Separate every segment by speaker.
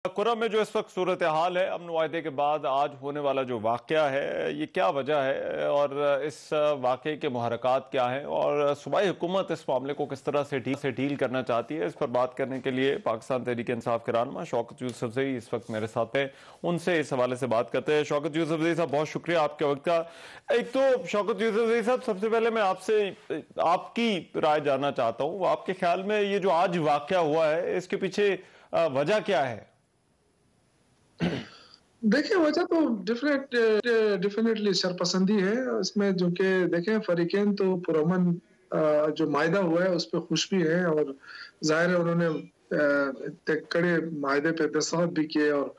Speaker 1: कुर्रा में जो इस वक्त सूरत हाल है अमन मुआहदे के बाद आज होने वाला जो वाक़या है, ये क्या वजह है और इस वाक़े के मुहर्रकात क्या हैं और सूबाई हुकूमत इस मामले को किस तरह से डील करना चाहती है, इस पर बात करने के लिए पाकिस्तान तहरीक इंसाफ के रहनुमा शौकत यूसुफजई इस वक्त मेरे साथ हैं। उनसे इस हवाले से बात करते हैं। शौकत यूसुफजई साहब, बहुत शुक्रिया आपके वक्त का। एक तो शौकत यूसुफजई साहब, सबसे पहले मैं आपसे आपकी राय जानना चाहता हूँ। आपके ख्याल में ये जो आज वाक़या हुआ है, इसके पीछे वजह क्या है?
Speaker 2: देखिए, वजह तो डेफिनेटली शरपसंदी है इसमें, जो कि देखें फरीकैन तो पुरअमन जो मायदा हुआ है उस पर खुश भी है और जाहिर है उन्होंने कड़े मायदे पे दस्तखत भी किए और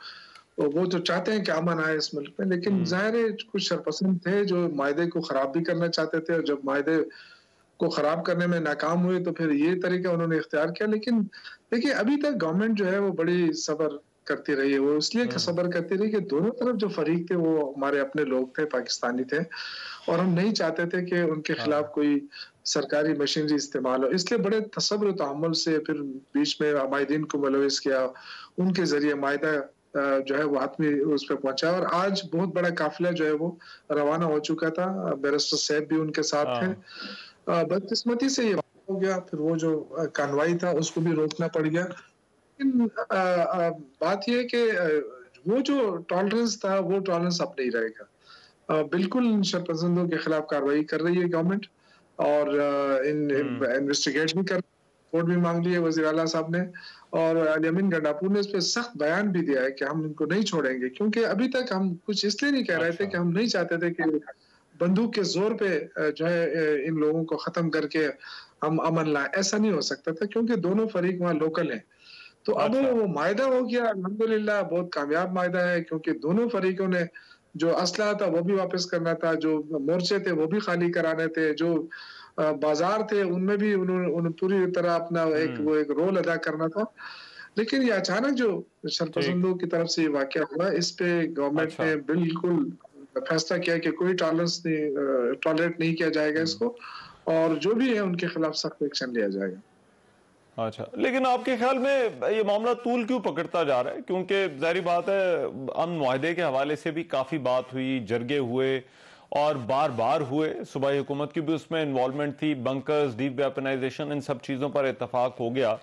Speaker 2: वो जो चाहते हैं कि अमन आए इस मुल्क में, लेकिन जाहिर है कुछ शरपसंद थे जो मायदे को खराब भी करना चाहते थे और जब मायदे को खराब करने में नाकाम हुए तो फिर ये तरीका उन्होंने इख्तियार किया। लेकिन देखिए, अभी तक गवर्नमेंट जो है वो बड़ी सब्र करती रही है। वो इसलिए सब्र करती रही कि दोनों तरफ जो फरीक थे वो हमारे अपने लोग थे, पाकिस्तानी थे, और हम नहीं चाहते थे कि उनके खिलाफ कोई सरकारी मशीनरी इस्तेमाल हो। इसलिए बड़े तसब्र तहम्मुल से फिर बीच में माहिदीन को मुलविस किया, उनके जरिए मायदा जो है वो हाथमी उस पर पहुंचा और आज बहुत बड़ा काफिला जो है वो रवाना हो चुका था। बैरिस्टर साहब भी उनके साथ थे। बदकिस्मती से ये हो गया, फिर वो जो कार्रवाई था उसको भी रोकना पड़ गया। लेकिन बात यह है कि वो जो टॉलरेंस था वो टॉलरेंस अब नहीं रहेगा। बिल्कुल शरपसंदों के खिलाफ कार्रवाई कर रही है गवर्नमेंट और इन्वेस्टिगेट भी कर, रिपोर्ट भी मांग ली है वज़ीर आला साहब ने, और अली-अमीन गंडापुर ने इस पे सख्त बयान भी दिया है कि हम इनको नहीं छोड़ेंगे, क्योंकि अभी तक हम कुछ इसलिए नहीं कह रहे थे कि हम नहीं चाहते थे कि बंदूक के जोर पे जो है इन लोगों को खत्म करके हम अमन लाएं। ऐसा नहीं हो सकता था क्योंकि दोनों फरीक वहाँ लोकल हैं। तो अब वो मायदा हो गया, अल्हम्दुलिल्लाह बहुत कामयाब मायदा है, क्योंकि दोनों फरीकों ने जो असला था वो भी वापस करना था, जो मोर्चे थे वो भी खाली कराने थे, जो बाजार थे उनमें भी उन्होंने पूरी तरह अपना एक रोल अदा करना था। लेकिन ये अचानक जो शरपसंदों की तरफ से ये वाकया हुआ, इस पे गवर्नमेंट ने बिल्कुल फैसला किया कि कोई टॉलरेट नहीं किया जाएगा इसको, और जो भी है उनके खिलाफ सख्त एक्शन लिया जाएगा।
Speaker 1: अच्छा, लेकिन आपके ख्याल में ये मामला तूल क्यों पकड़ता जा रहा है? क्योंकि जाहिर बात है अमन मुआहदे के हवाले से भी काफ़ी बात हुई, जरगे हुए और बार बार हुए, सूबाई हुकूमत की भी उसमें इन्वॉल्वमेंट थी, बंकर्स, डी वेपनाइजेशन, इन सब चीज़ों पर इत्तफाक हो गया।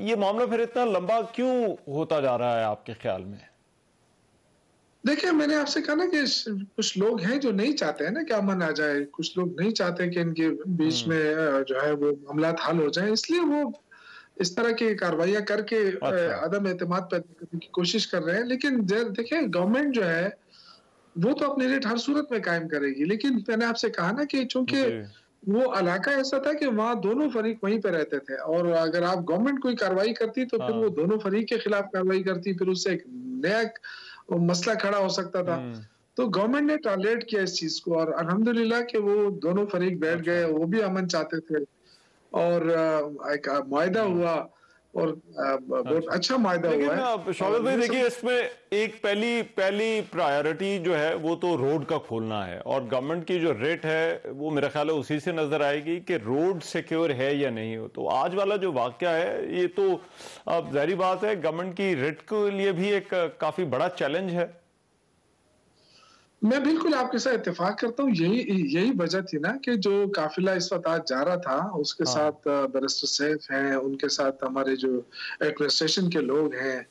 Speaker 1: ये मामला फिर इतना लंबा क्यों होता जा रहा है आपके ख्याल में?
Speaker 2: देखिए, मैंने आपसे कहा ना कि कुछ लोग हैं जो नहीं चाहते हैं ना कि अमन आ जाए, कुछ लोग नहीं चाहते कि इनके बीच में जो है वो मामलात हल हो जाए, इसलिए वो इस तरह की कार्रवाइयां करके अदम एतमाद पैदा करने की कोशिश कर रहे हैं। लेकिन देखिए, गवर्नमेंट जो है वो तो अपने रेट हर सूरत में कायम करेगी, लेकिन मैंने आपसे कहा ना कि चूंकि वो इलाका ऐसा था कि वहाँ दोनों फरीक वहीं पे रहते थे, और अगर आप गवर्नमेंट कोई कार्रवाई करती तो फिर वो दोनों फरीक के खिलाफ कार्रवाई करती, फिर उससे एक नया मसला खड़ा हो सकता था। तो गवर्नमेंट ने टॉलरेट किया इस चीज को, और अल्हम्दुलिल्लाह कि वो दोनों फरीक बैठ गए, वो भी अमन चाहते थे और एक मुआहदा हुआ और बहुत अच्छा मुआहदा हुआ है।
Speaker 1: लेकिन शौकत भाई देखिए, इसमें एक पहली प्रायोरिटी जो है वो तो रोड का खोलना है, और गवर्नमेंट की जो रेट है वो मेरा ख्याल है उसी से नजर आएगी कि रोड सिक्योर है या नहीं हो। तो आज वाला जो वाकया है ये तो अब जाहिर बात है गवर्नमेंट की रेट के लिए भी एक काफी बड़ा चैलेंज है।
Speaker 2: मैं बिल्कुल आपके साथ इत्तेफाक करता हूँ। यही वजह थी ना कि जो काफिला इस वक्त आज जा रहा था, उसके साथ बैरिस्टर सैफ हैं, उनके साथ हमारे जो एडमिनिस्ट्रेशन के लोग हैं,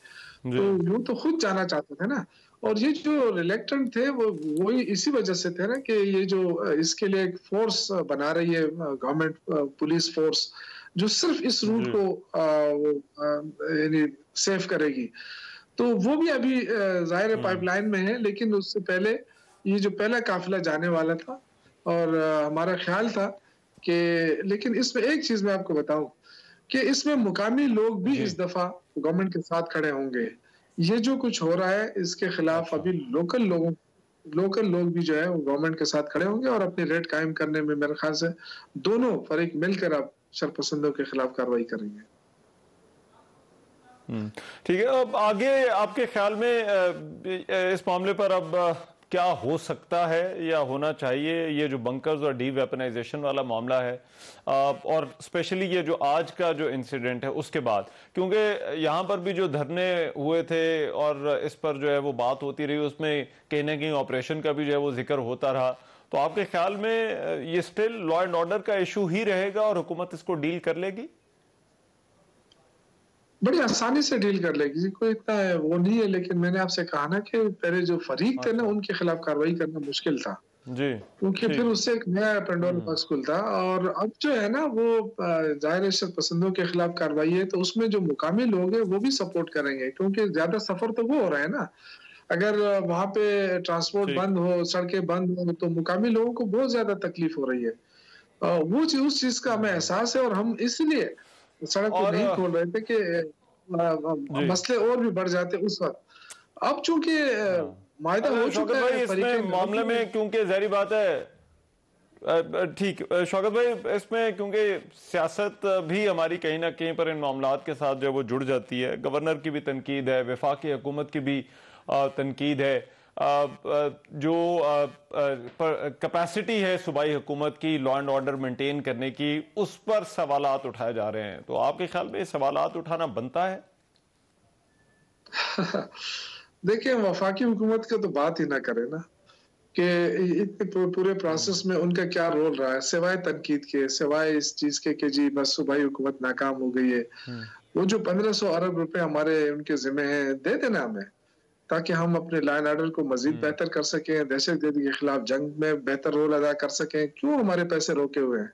Speaker 2: तो वो तो खुद जाना चाहते थे ना, और ये जो रिलेक्टेंट थे वो वही इसी वजह से थे ना कि ये जो इसके लिए एक फोर्स बना रही है गवर्नमेंट, पुलिस फोर्स, जो सिर्फ इस रूट को यानी सेफ करेगी। तो वो भी अभी जाहिर पाइपलाइन में है, लेकिन उससे पहले ये जो पहला काफिला जाने वाला था, और हमारा ख्याल था कि, लेकिन इसमें एक चीज मैं आपको बताऊं कि इसमें मुकामी लोग भी इस दफा गवर्नमेंट के साथ खड़े होंगे। ये जो कुछ हो रहा है इसके खिलाफ अभी लोकल लोग भी जो है वो गवर्नमेंट के साथ खड़े होंगे और अपनी रेट कायम करने में मेरे ख्याल से दोनों फरीक मिलकर अब शरपसंदों के खिलाफ कार्रवाई करेंगे।
Speaker 1: ठीक है, अब आगे आपके ख्याल में इस मामले पर अब کیا ہو سکتا ہے یا ہونا چاہیے یہ جو بنکرز اور ڈی ویپنائزیشن والا معاملہ ہے، اور اسپیشلی یہ جو آج کا جو انسیڈنٹ ہے اس کے بعد، کیونکہ یہاں پر بھی جو دھرنے ہوئے تھے اور اس پر جو ہے وہ بات ہوتی رہی، اس میں کہیں نہ کہیں آپریشن کا بھی جو ہے وہ ذکر ہوتا رہا، تو آپ کے خیال میں یہ سٹل لا اینڈ آرڈر کا ایشو ہی رہے گا اور حکومت اس کو ڈیل کر لے گی؟
Speaker 2: بڑی آسانی سے ڈیل کر لے گی، کوئی اتنا وہ نہیں ہے، لیکن میں نے آپ سے کہا نا کہ پہلے جو فریق تھے نا ان کے خلاف کارروائی کرنا مشکل تھا،
Speaker 1: جی،
Speaker 2: کیونکہ پھر اس سے ایک نیا پینڈورا باکس کھلتا، اور اب جو ہے نا وہ ظاہر عزت پسندوں کے خلاف کارروائی ہے تو اس میں جو مقامی لوگ ہیں وہ بھی سپورٹ کریں گے، کیونکہ زیادہ سفر تو وہ ہو رہا ہے نا، اگر وہاں پہ ٹرانسپورٹ بند ہو، سڑکیں بند ہو تو مقامی لوگوں کو بہت زیادہ تکلیف ہو رہی ہے، وہ اس چیز کا ہمیں احساس ہے، اور ہم اس لیے سڑک کو نہیں کھول رہے تھے کہ مسئلے اور بھی بڑھ جاتے اس وقت۔ اب چونکہ معاہدہ ہو
Speaker 1: شوکت
Speaker 2: چکا
Speaker 1: بھائی
Speaker 2: ہے
Speaker 1: اس میں معاملے میں، کیونکہ ظاہری بات ہے، ٹھیک شوکت بھائی اس میں کیونکہ سیاست بھی ہماری کہیں نہ کہیں پر ان معاملات کے ساتھ جو ہے وہ جڑ جاتی ہے، گورنر کی بھی تنقید ہے، وفاقی حکومت کی بھی تنقید ہے، جو کیپیسٹی ہے صوبائی حکومت کی لا اینڈ آرڈر مینٹین کرنے کی، اس پر سوالات اٹھائے جا رہے ہیں، تو آپ کے خیال میں یہ سوالات اٹھانا بنتا ہے؟
Speaker 2: دیکھیں وفاقی حکومت کا تو بات ہی نہ کرے نا، کہ اتنے پورے پروسیس میں ان کا کیا رول رہا ہے سوائے تنقید کے، سوائے اس چیز کے کہ جی بس صوبائی حکومت ناکام ہو گئی ہے۔ وہ جو 1500 ارب روپے ہمارے ان کے ذمہ ہیں دے دینا ہمیں، تاکہ ہم اپنے لا اینڈ آرڈر کو مزید بہتر کر سکیں، دہشت گردی کے خلاف جنگ میں بہتر رول ادا کر سکیں، کیوں ہمارے پیسے روکے ہوئے ہیں؟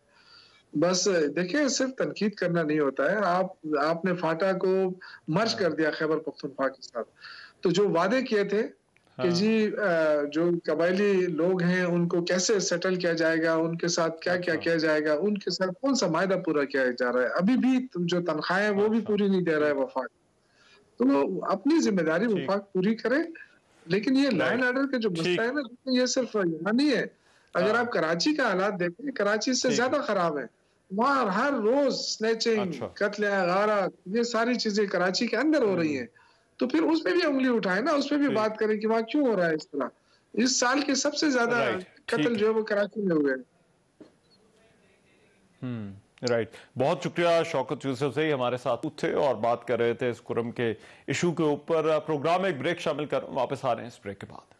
Speaker 2: بس دیکھیں صرف تنقید کرنا نہیں ہوتا ہے، آپ نے فاٹا کو مرج کر دیا خیبر پختونخوا کے ساتھ، تو جو وعدے کیے تھے کہ جی جو قبائلی لوگ ہیں ان کو کیسے سیٹل کیا جائے گا، ان کے ساتھ کیا کیا کیا جائے گا، ان کے ساتھ کون سا معاہدہ پورا کیا جا رہا ہے، ابھی بھی جو تنخواہیں ہیں وہ بھی پوری نہیں دے رہا ہے وفاق، تو وہ اپنی ذمہ داری وفاق پوری کرے، لیکن یہ لا اینڈ آرڈر کا جو مسئلہ ہے نا یہ صرف یہاں نہیں ہے، اگر آپ کراچی کا حالات دیکھیں کراچی سے زیادہ خراب ہے، وہاں ہر روز سنیچنگ، قتل غارت، یہ ساری چیزیں کراچی کے اندر ہو رہی ہیں، تو پھر اس پہ بھی انگلی اٹھائیں نا، اس پہ بھی بات کریں کہ وہاں کیوں ہو رہا ہے اس طرح، اس سال کے سب سے زیادہ قتل جو ہے وہ کراچی میں ہوئے ہیں۔
Speaker 1: رائٹ، بہت شکریہ شوکت یوسف سے ہمارے ساتھ تھے اور بات کر رہے تھے اس کرم کے ایشو کے اوپر۔ پروگرام ایک بریک شامل کر واپس آ رہے ہیں اس بریک کے بعد۔